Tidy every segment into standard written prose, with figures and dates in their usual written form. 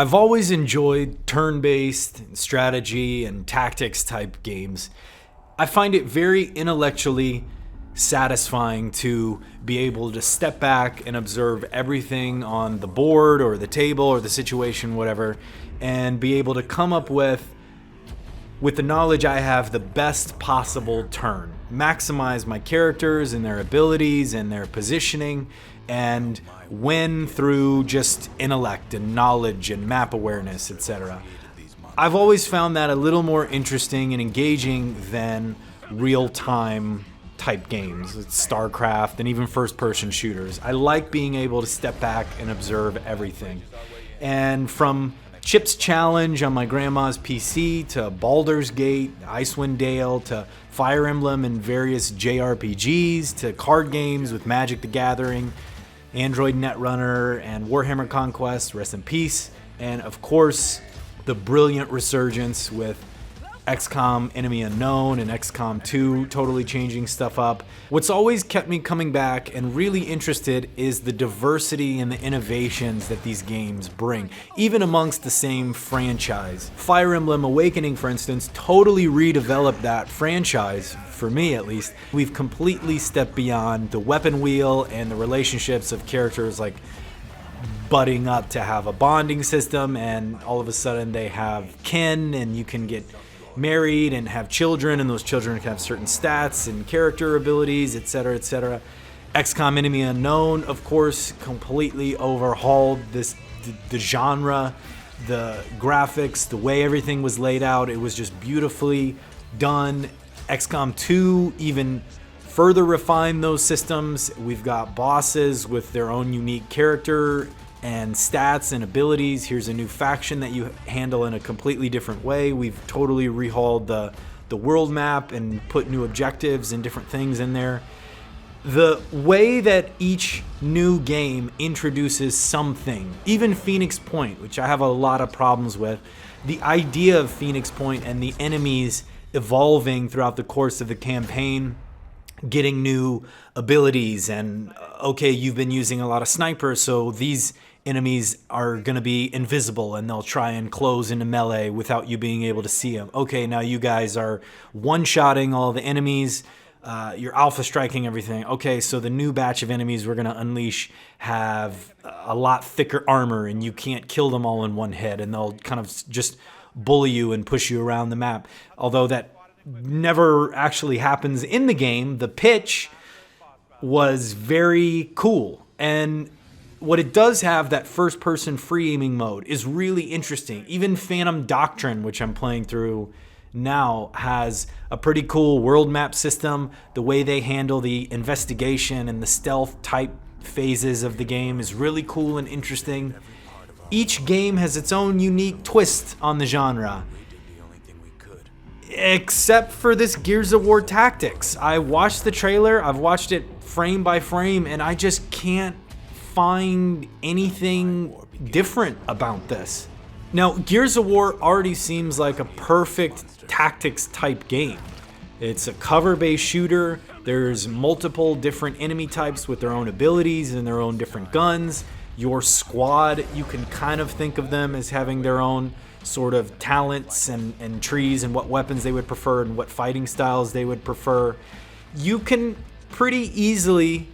I've always enjoyed turn-based strategy and tactics type games. I find it very intellectually satisfying to be able to step back and observe everything on the board or the table or the situation, whatever, and be able to come up with the knowledge I have, the best possible turn. Maximize my characters and their abilities and their positioning, and win through just intellect and knowledge and map awareness, etc. I've always found that a little more interesting and engaging than real-time type games, StarCraft and even first-person shooters. I like being able to step back and observe everything. And from Chip's Challenge on my grandma's PC to Baldur's Gate, Icewind Dale, to Fire Emblem and various JRPGs, to card games with Magic the Gathering, Android Netrunner, and Warhammer Conquest, rest in peace. And of course, the brilliant resurgence with XCOM Enemy Unknown and XCOM 2 totally changing stuff up. What's always kept me coming back and really interested is the diversity and the innovations that these games bring, even amongst the same franchise. Fire Emblem Awakening, for instance, totally redeveloped that franchise, for me at least. We've completely stepped beyond the weapon wheel and the relationships of characters like butting up to have a bonding system, and all of a sudden they have kin and you can get married and have children, and those children can have certain stats and character abilities, etc., etc. XCOM Enemy Unknown, of course, completely overhauled the genre, the graphics, the way everything was laid out. It was just beautifully done. XCOM 2 even further refined those systems. We've got bosses with their own unique character and stats and abilities. Here's a new faction that you handle in a completely different way. We've totally rehauled the world map and put new objectives and different things in there. The way that each new game introduces something, even Phoenix Point, which I have a lot of problems with, the idea of Phoenix Point and the enemies evolving throughout the course of the campaign, getting new abilities, and okay, you've been using a lot of snipers, so these enemies are going to be invisible and they'll try and close into melee without you being able to see them. Okay, now you guys are one-shotting all the enemies, you're alpha striking everything. Okay, so the new batch of enemies we're going to unleash have a lot thicker armor and you can't kill them all in one hit, and they'll kind of just bully you and push you around the map. Although that never actually happens in the game, the pitch was very cool. And what it does have, that first-person free aiming mode, is really interesting. Even Phantom Doctrine, which I'm playing through now, has a pretty cool world map system. The way they handle the investigation and the stealth type phases of the game is really cool and interesting. Each game has its own unique twist on the genre, except for this Gears of War Tactics. I watched the trailer, I've watched it frame by frame, and I just can't find anything different about this. Now, Gears of War already seems like a perfect tactics type game. It's a cover-based shooter. There's multiple different enemy types with their own abilities and their own different guns. Your squad, you can kind of think of them as having their own sort of talents and trees and what weapons they would prefer and what fighting styles they would prefer. You can pretty easily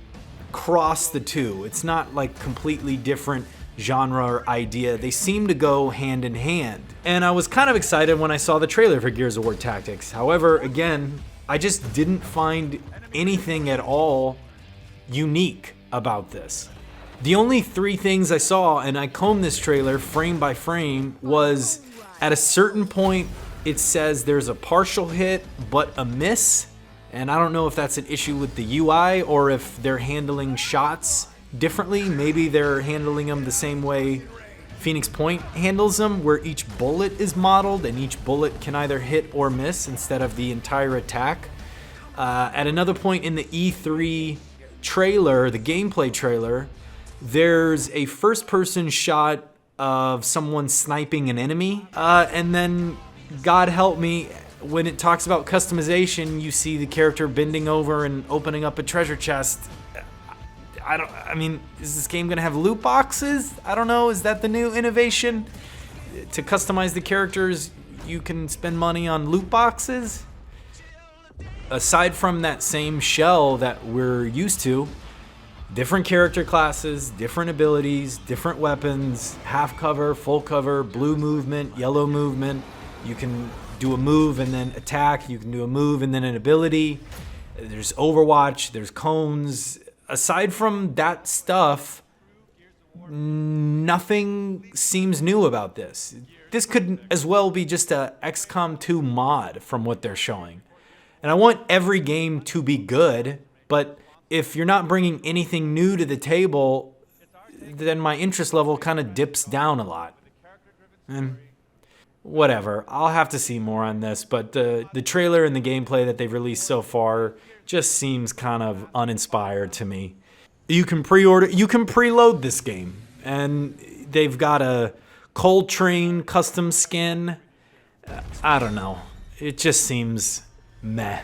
cross the two. It's not like completely different genre or idea. They seem to go hand in hand. And I was kind of excited when I saw the trailer for Gears of War Tactics. However, again, I just didn't find anything at all unique about this. The only three things I saw, and I combed this trailer frame by frame, was at a certain point it says there's a partial hit but a miss. And I don't know if that's an issue with the UI or if they're handling shots differently. Maybe they're handling them the same way Phoenix Point handles them, where each bullet is modeled and each bullet can either hit or miss instead of the entire attack. At another point in the E3 trailer, the gameplay trailer, there's a first-person shot of someone sniping an enemy, and then, God help me, when it talks about customization, you see the character bending over and opening up a treasure chest. I mean, is this game gonna have loot boxes? I don't know, is that the new innovation? to customize the characters, you can spend money on loot boxes. Aside from that same shell that we're used to, different character classes, different abilities, different weapons, half cover, full cover, blue movement, yellow movement. You can do a move and then attack. You can do a move and then an ability. There's Overwatch, there's cones. Aside from that stuff, nothing seems new about this. This could as well be just a XCOM 2 mod from what they're showing. And I want every game to be good, but if you're not bringing anything new to the table, then my interest level kind of dips down a lot. And whatever, I'll have to see more on this, but the trailer and the gameplay that they've released so far just seems kind of uninspired to me. You can preload this game, and they've got a Coltrane custom skin. I don't know. It just seems meh.